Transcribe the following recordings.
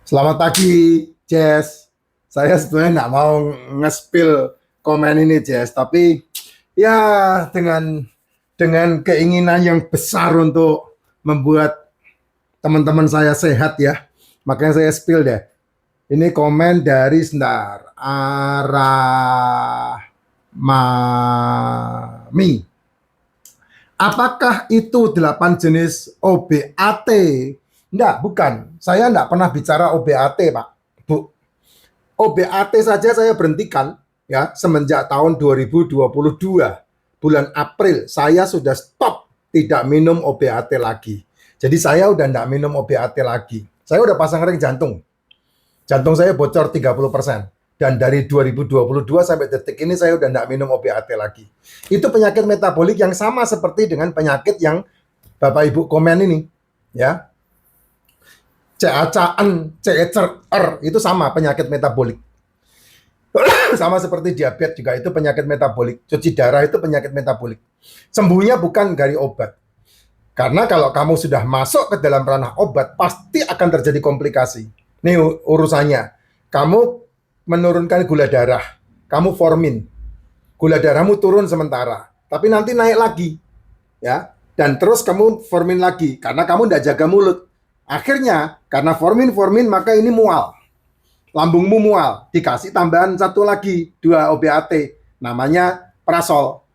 Selamat pagi, Jess. Saya sebenarnya nggak mau nge-spill komen ini, Jess. Tapi ya dengan keinginan yang besar untuk membuat teman-teman saya sehat ya, makanya saya spill deh. Ini komen dari sebentar. Mami. Apakah itu 8 jenis OBAT? Enggak, bukan. Saya enggak pernah bicara OBAT, Pak. Bu. OBAT saja saya berhentikan ya semenjak tahun 2022. Bulan April saya sudah stop tidak minum OBAT lagi. Jadi saya udah enggak minum OBAT lagi. Saya udah pasang ring jantung. Jantung saya bocor 30%. Dan dari 2022 sampai detik ini saya udah enggak minum OBAT lagi. Itu penyakit metabolik yang sama seperti dengan penyakit yang Bapak Ibu komen ini. Ya, CACAN, CECR, itu sama penyakit metabolik. Sama seperti diabetes juga itu penyakit metabolik. Cuci darah itu penyakit metabolik. Sembuhnya bukan dari obat. Karena kalau kamu sudah masuk ke dalam ranah obat, pasti akan terjadi komplikasi. Ini urusannya. Kamu menurunkan gula darah. Kamu formin. Gula darahmu turun sementara. Tapi nanti naik lagi. Ya. Dan terus kamu formin lagi. Karena kamu tidak jaga mulut. Akhirnya, karena formin, maka ini mual. Lambungmu mual. Dikasih tambahan satu lagi, 2 OBAT. Namanya prasol.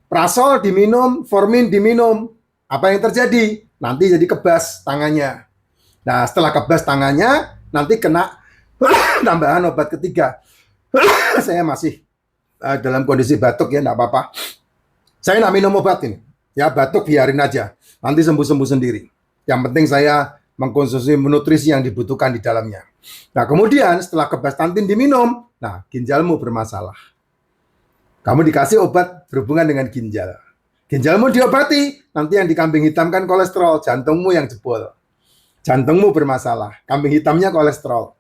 Prasol diminum, formin diminum. Apa yang terjadi? Nanti jadi kebas tangannya. Nah, setelah kebas tangannya, nanti kena tambahan obat ketiga. Saya masih dalam kondisi batuk ya, enggak apa-apa. Saya enggak minum obat ini. Ya, batuk biarin aja. Nanti sembuh-sembuh sendiri. Yang penting saya mengkonsumsi nutrisi yang dibutuhkan di dalamnya. Nah, kemudian setelah kebastantin diminum, nah, ginjalmu bermasalah. Kamu dikasih obat berhubungan dengan ginjal. Ginjalmu diobati, nanti yang dikambing hitamkan kolesterol, jantungmu yang jebol. Jantungmu bermasalah, kambing hitamnya kolesterol.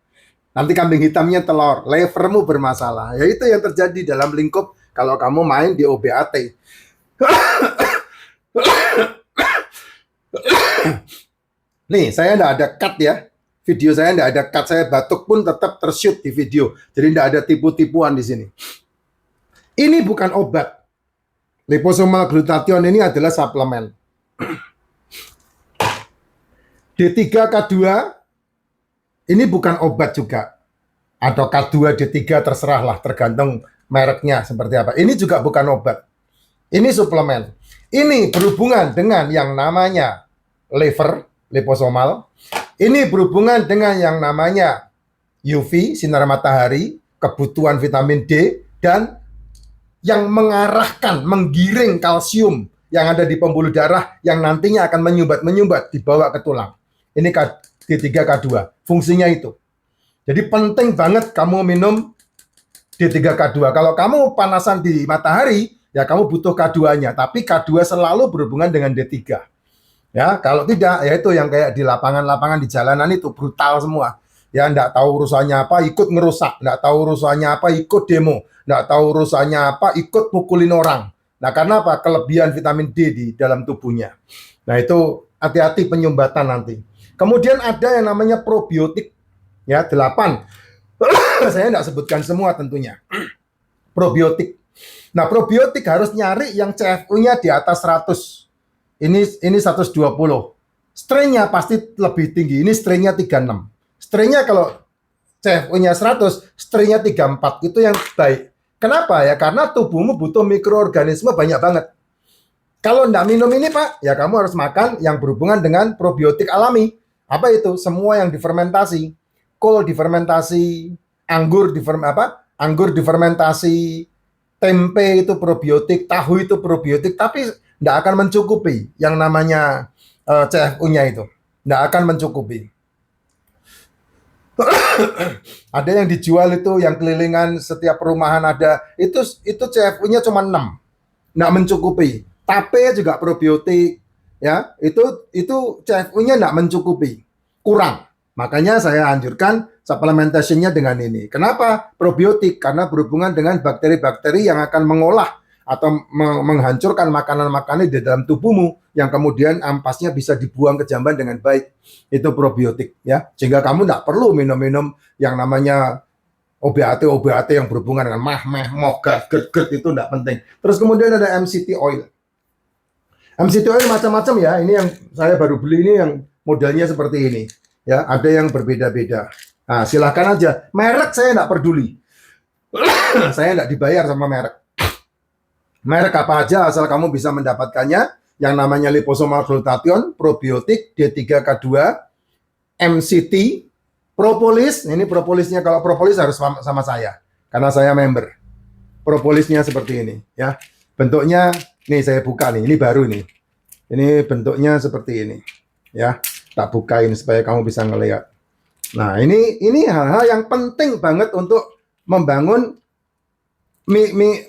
Nanti kambing hitamnya telur, levermu bermasalah. Ya itu yang terjadi dalam lingkup kalau kamu main di OBAT. Nih, saya enggak ada cut ya. Video saya enggak ada cut. Saya batuk pun tetap tershoot di video. Jadi enggak ada tipu-tipuan di sini. Ini bukan obat. Liposomal glutathione ini adalah suplemen. D3K2 ini bukan obat juga. Atau K2, D3 terserahlah, tergantung mereknya seperti apa. Ini juga bukan obat. Ini suplemen. Ini berhubungan dengan yang namanya liver, liposomal. Ini berhubungan dengan yang namanya UV, sinar matahari, kebutuhan vitamin D, dan yang mengarahkan, menggiring kalsium yang ada di pembuluh darah yang nantinya akan menyumbat dibawa ke tulang. Ini D3K2, fungsinya itu. Jadi penting banget kamu minum D3K2. Kalau kamu panasan di matahari, ya kamu butuh K2-nya, tapi K2 selalu berhubungan dengan D3. Ya, kalau tidak, ya itu yang kayak di lapangan-lapangan di jalanan itu brutal semua. Ya, enggak tahu urusannya apa, ikut ngerusak. Enggak tahu urusannya apa, ikut demo. Enggak tahu urusannya apa, ikut pukulin orang. Nah, karena apa? Kelebihan vitamin D di dalam tubuhnya. Nah, itu hati-hati penyumbatan nanti. Kemudian ada yang namanya probiotik. Ya, 8. Saya enggak sebutkan semua tentunya. Probiotik. Nah, probiotik harus nyari yang CFU-nya di atas 100. Ini 120. Strain-nya pasti lebih tinggi. Ini strain-nya 36. Strain-nya kalau CFU-nya 100, strain-nya 34. Itu yang baik. Kenapa ya? Karena tubuhmu butuh mikroorganisme banyak banget. Kalau enggak minum ini, Pak, ya kamu harus makan yang berhubungan dengan probiotik alami. Apa itu? Semua yang difermentasi. Kol difermentasi, anggur difermentasi, tempe itu probiotik, tahu itu probiotik, tapi tidak akan mencukupi yang namanya CFU-nya itu. Tidak akan mencukupi. Ada yang dijual itu, yang kelilingan setiap perumahan ada, itu CFU-nya cuma 6. Tidak mencukupi. Tape juga probiotik, ya itu CFU-nya tidak mencukupi. Kurang. Makanya saya anjurkan supplementation-nya dengan ini. Kenapa? Probiotik, karena berhubungan dengan bakteri-bakteri yang akan mengolah atau menghancurkan makanan-makanan di dalam tubuhmu yang kemudian ampasnya bisa dibuang ke jamban dengan baik. Itu probiotik ya. Sehingga kamu tidak perlu minum-minum yang namanya obat yang berhubungan dengan moh, gerd, itu tidak penting. Terus kemudian ada MCT oil. MCT oil macam-macam ya. Ini yang saya baru beli ini yang modelnya seperti ini. Ya, ada yang berbeda-beda. Nah, silakan aja. Merek saya tidak peduli. Saya tidak dibayar sama merek. Merek apa aja asal kamu bisa mendapatkannya. Yang namanya liposomal glutathione, probiotik, D3K2, MCT, propolis. Ini propolisnya, kalau propolis harus sama saya karena saya member. Propolisnya seperti ini ya. Bentuknya nih saya buka nih. Ini baru nih. Ini bentuknya seperti ini ya. Tak bukain supaya kamu bisa ngelihat. Nah, ini hal-hal yang penting banget untuk membangun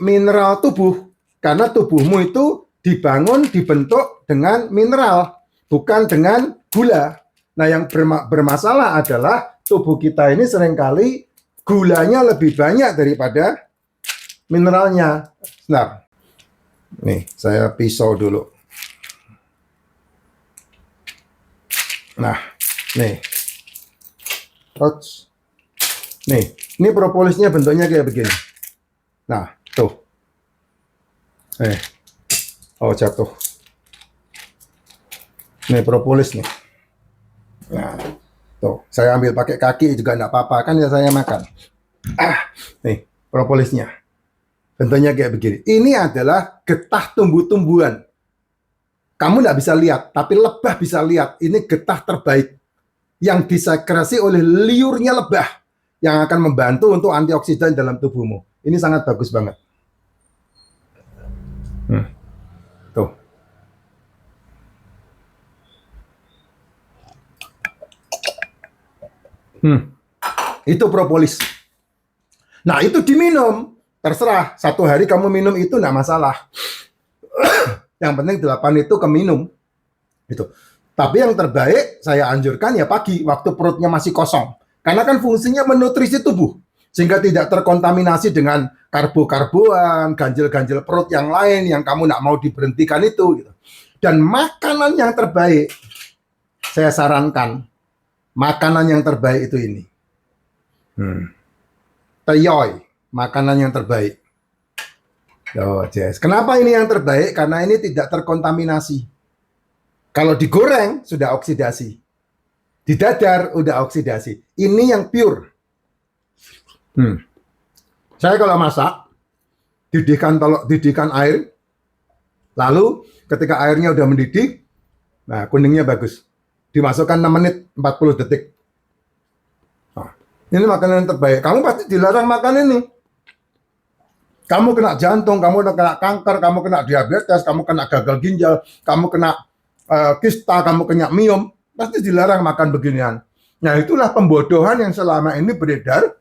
mineral tubuh. Karena tubuhmu itu dibentuk dengan mineral, bukan dengan gula. Nah, yang bermasalah adalah tubuh kita ini seringkali gulanya lebih banyak daripada mineralnya. Nah, nih saya pisau dulu. Nah, nih. Nih, ini propolisnya bentuknya kayak begini. Nah, tuh. Oh jatuh. Nih propolis nih. Nah, tuh. Saya ambil pakai kaki juga enggak apa-apa, kan ya saya makan. Nih, propolisnya. Bentuknya kayak begini. Ini adalah getah tumbuh-tumbuhan. Kamu nggak bisa lihat, tapi lebah bisa lihat. Ini getah terbaik yang disekresi oleh liurnya lebah yang akan membantu untuk antioksidan dalam tubuhmu. Ini sangat bagus banget. Tuh. Itu propolis. Nah, itu diminum. Terserah. Satu hari kamu minum itu nggak masalah. Yang penting 8 itu keminum. Gitu. Tapi yang terbaik saya anjurkan ya pagi, waktu perutnya masih kosong. Karena kan fungsinya menutrisi tubuh. Sehingga tidak terkontaminasi dengan karbo-karboan, ganjil-ganjil perut yang lain yang kamu nggak mau diberhentikan itu. Gitu. Dan makanan yang terbaik, saya sarankan, makanan yang terbaik itu ini. Teyoy, makanan yang terbaik. Oh, yes. Kenapa ini yang terbaik? Karena ini tidak terkontaminasi. Kalau digoreng, sudah oksidasi. Didadar, udah oksidasi. Ini yang pure. Saya kalau masak, didihkan air, lalu ketika airnya udah mendidih, nah kuningnya bagus. Dimasukkan 6 menit, 40 detik. Nah, ini makanan yang terbaik. Kamu pasti dilarang makan ini. Kamu kena jantung, kamu kena kanker, kamu kena diabetes, kamu kena gagal ginjal, kamu kena kista, kamu kena miom, pasti dilarang makan beginian. Nah, itulah pembodohan yang selama ini beredar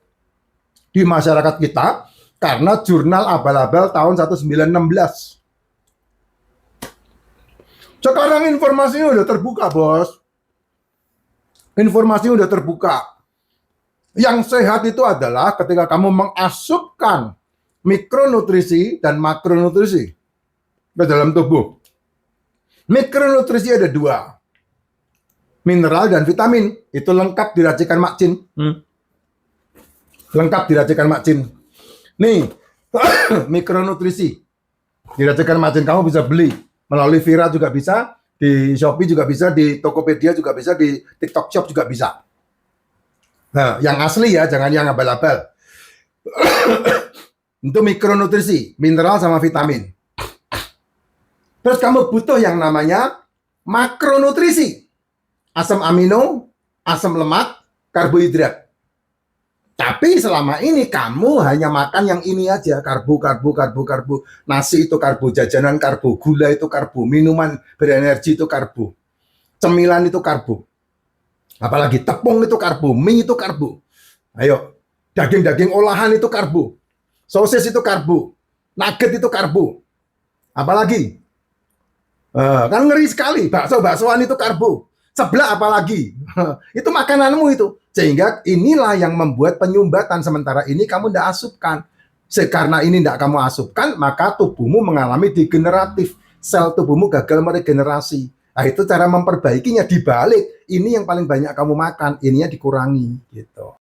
di masyarakat kita karena jurnal abal-abal tahun 1916. Sekarang informasinya udah terbuka, bos. Informasinya udah terbuka. Yang sehat itu adalah ketika kamu mengasupkan mikronutrisi dan makronutrisi ke dalam tubuh. Mikronutrisi ada 2. Mineral dan vitamin. Itu lengkap diracikan Mak Cin. Lengkap diracikan Mak Cin. Nih, mikronutrisi. Diracikan Mak Cin, kamu bisa beli. Melalui Vira juga bisa, di Shopee juga bisa, di Tokopedia juga bisa, di TikTok Shop juga bisa. Nah, yang asli ya, jangan yang abal-abal. Untuk mikronutrisi, mineral sama vitamin. Terus kamu butuh yang namanya makronutrisi. Asam amino, asam lemak, karbohidrat. Tapi selama ini kamu hanya makan yang ini aja, karbo. Nasi itu karbo, jajanan karbo, gula itu karbo, minuman berenergi itu karbo. Cemilan itu karbo. Apalagi tepung itu karbo, mie itu karbo. Ayo, daging-daging olahan itu karbo. Sosis itu karbo, nugget itu karbo. Apalagi? Kan ngeri sekali, bakso-baksoan itu karbo. Seblak apalagi? Itu makananmu itu. Sehingga inilah yang membuat penyumbatan. Sementara ini kamu tidak asupkan. Karena ini tidak kamu asupkan, maka tubuhmu mengalami degeneratif. Sel tubuhmu gagal meregenerasi. Nah, itu cara memperbaikinya dibalik. Ini yang paling banyak kamu makan, ininya dikurangi gitu.